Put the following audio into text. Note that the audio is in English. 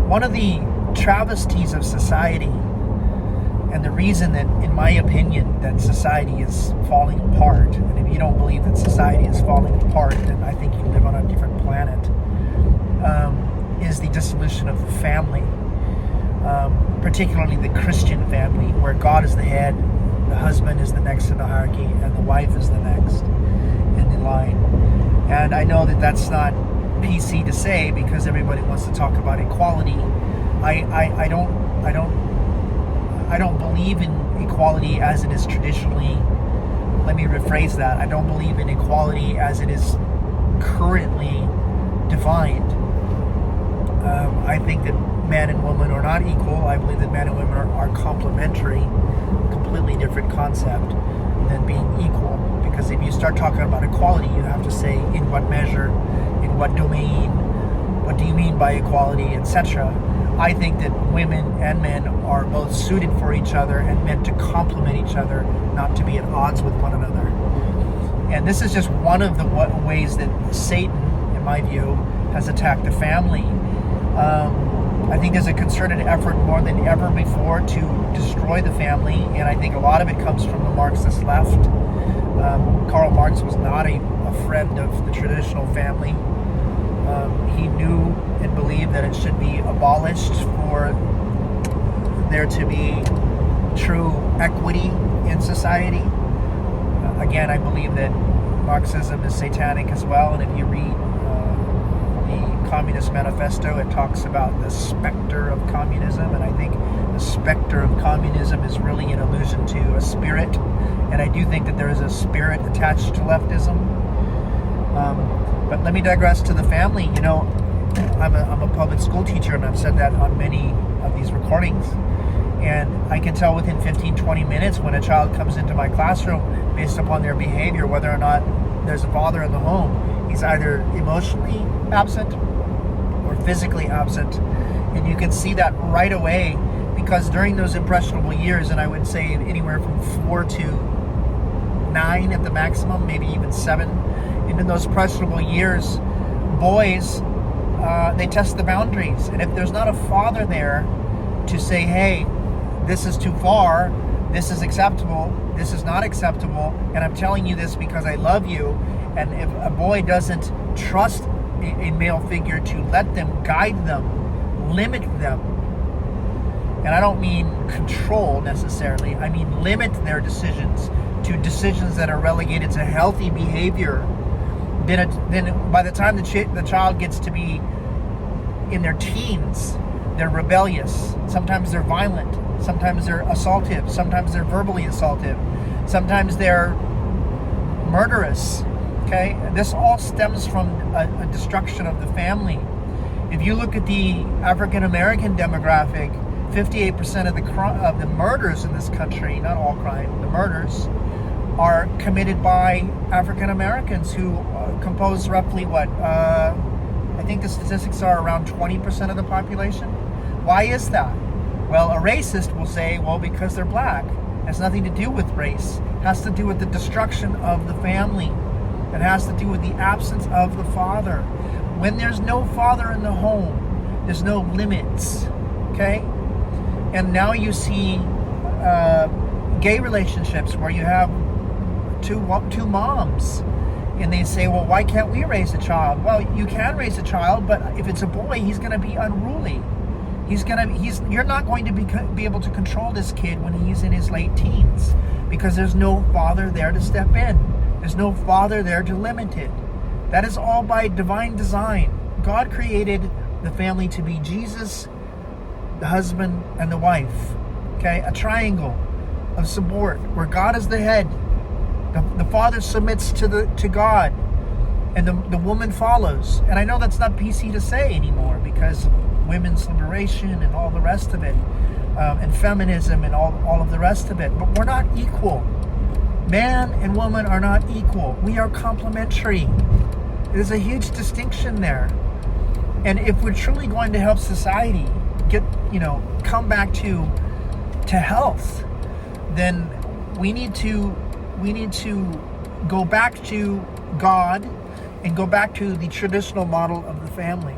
one of the travesties of society, and the reason that, in my opinion, that society is falling apart, and if you don't believe that society is falling apart, then I think you live on a different planet, is the dissolution of the family, particularly the Christian family, where God is the head, the husband is the next in the hierarchy, and the wife is the next in the line. And I know that that's not PC to say, because everybody wants to talk about equality. I don't believe in equality as it is traditionally. Let me rephrase that. I don't believe in equality as it is currently defined. I think that man and woman are not equal. I believe that man and women are complementary, completely different concept than being equal. Because if you start talking about equality, you have to say in what measure, in what domain, what do you mean by equality, etc. I think that women and men are both suited for each other and meant to complement each other, not to be at odds with one another. And this is just one of the ways that Satan, in my view, has attacked the family. I think there's a concerted effort more than ever before to destroy the family, and I think a lot of it comes from the Marxist left. Karl Marx was not a friend of the traditional family. He knew and believed that it should be abolished for there to be true equity in society. Again, I believe that Marxism is satanic as well, and if you read the Communist Manifesto, it talks about the specter of communism, and I think the specter of communism is really an allusion to a spirit, and I do think that there is a spirit attached to leftism. But let me digress to the family. You know, I'm a public school teacher, and I've said that on many of these recordings. And I can tell within 15-20 minutes when a child comes into my classroom, based upon their behavior, whether or not there's a father in the home. He's either emotionally absent or physically absent. And you can see that right away, because during those impressionable years, and I would say anywhere from 4 to 9 at the maximum, maybe even 7, and in those impressionable years, boys, they test the boundaries. And if there's not a father there to say, hey, this is too far, this is acceptable, this is not acceptable, and I'm telling you this because I love you, and if a boy doesn't trust a male figure to let them, guide them, limit them, and I don't mean control necessarily, I mean limit their decisions to decisions that are relegated to healthy behavior, then by the time the child gets to be in their teens, they're rebellious. Sometimes they're violent. Sometimes they're assaultive. Sometimes they're verbally assaultive. Sometimes they're murderous. Okay? This all stems from a destruction of the family. If you look at the African American demographic, 58% of the murders in this country, not all crime, the murders, are committed by African Americans who compose roughly I think the statistics are around 20% of the population. Why is that? Well, a racist will say, well, because they're black. It has nothing to do with race. It has to do with the destruction of the family. It has to do with the absence of the father. When there's no father in the home, there's no limits, okay? And now you see gay relationships where you have two moms, and they say, well, why can't we raise a child? Well, you can raise a child, but if it's a boy, he's going to be unruly. You're not going to be able to control this kid when he's in his late teens, because there's no father there to step in. There's no father there to limit it. That is all by divine design. God created the family to be Jesus, the husband, and the wife. Okay, a triangle of support where God is the head. The father submits to God, and the woman follows. And I know that's not PC to say anymore, because women's liberation and all the rest of it, and feminism and all of the rest of it. But we're not equal. Man and woman are not equal. We are complementary. There's a huge distinction there. And if we're truly going to help society come back to health, then we need to go back to God and go back to the traditional model of the family.